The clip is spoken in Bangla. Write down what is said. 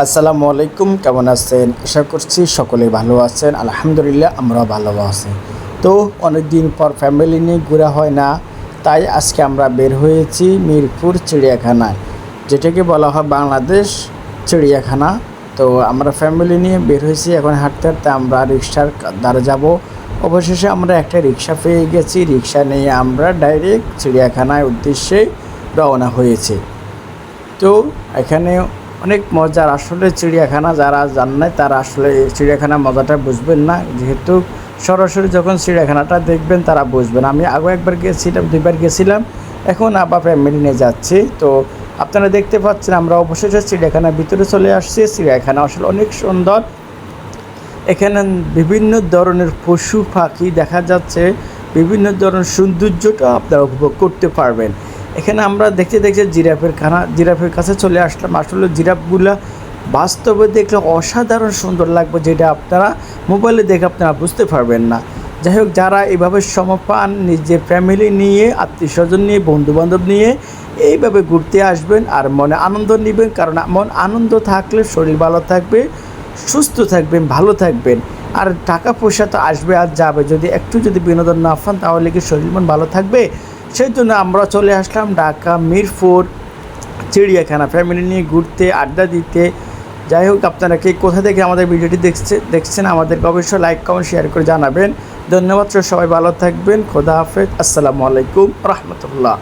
আসসালামু আলাইকুম, কেমন আছেন? আশা করছি সকলেই ভালো আছেন। আলহামদুলিল্লাহ আমরাও ভালো আছি। তো অনেক দিন পর ফ্যামিলি নিয়ে ঘোরা হয় না, তাই আজকে আমরা বের হয়েছি মিরপুর চিড়িয়াখানায়, যেটাকে বলা হয় বাংলাদেশ চিড়িয়াখানা। তো আমরা ফ্যামিলি নিয়ে বের হয়েছি, এখন হাঁটতে হাঁটতে আমরা রিক্সার দ্বারা যাব। অবশেষে আমরা একটা রিক্সা পেয়ে গেছি, রিক্সা নিয়ে আমরা ডাইরেক্ট চিড়িয়াখানার উদ্দেশ্যে রওনা হয়েছি। তো এখানে অনেক মজার, আসলে চিড়িয়াখানা যারা যান নাই তারা আসলে চিড়িয়াখানার মজাটা বুঝবেন না, যেহেতু সরাসরি যখন চিড়িয়াখানাটা দেখবেন তারা বুঝবেন। আমি আগে একবার গেছিলাম, দুইবার গেছিলাম, এখন আবার ফ্যামিলি নিয়ে যাচ্ছি। তো আপনারা দেখতে পাচ্ছেন আমরা অবশেষে চিড়িয়াখানার ভিতরে চলে আসছি। চিড়িয়াখানা আসলে অনেক সুন্দর, এখানে বিভিন্ন ধরনের পশু পাখি দেখা যাচ্ছে, বিভিন্ন ধরনের সৌন্দর্যটা আপনারা উপভোগ করতে পারবেন। এখানে আমরা দেখতে দেখতে জিরাফের কাছে চলে আসলাম। আসলে জিরাফগুলা বাস্তবে দেখলে অসাধারণ সুন্দর লাগবে, যেটা আপনারা মোবাইলে দেখে আপনারা বুঝতে পারবেন না। যাই হোক, যারা এভাবে সময় পান, নিজের ফ্যামিলি নিয়ে, আত্মীয় স্বজন নিয়ে, বন্ধুবান্ধব নিয়ে এইভাবে ঘুরতে আসবেন আর মনে আনন্দ নেবেন, কারণ মন আনন্দ থাকলে শরীর ভালো থাকবে, সুস্থ থাকবেন, ভালো থাকবেন। আর টাকা পয়সা তো আসবে আর যাবে, যদি বিনোদন না পান তাহলে কি শরীর মন ভালো থাকবে? সেই জন্য আমরা চলে আসলাম ঢাকা মিরপুর চিড়িয়াখানা ফ্যামিলি নিয়ে ঘুরতে, আড্ডা দিতে। যাই হোক, আপনারা কে কোথা থেকে আমাদের ভিডিওটি দেখছেন আমাদেরকে অবশ্যই লাইক কমেন্ট শেয়ার করে জানাবেন। ধন্যবাদ, সবাই ভালো থাকবেন। খোদা হাফেজ, আসসালামু আলাইকুম রহমতুল্লাহ।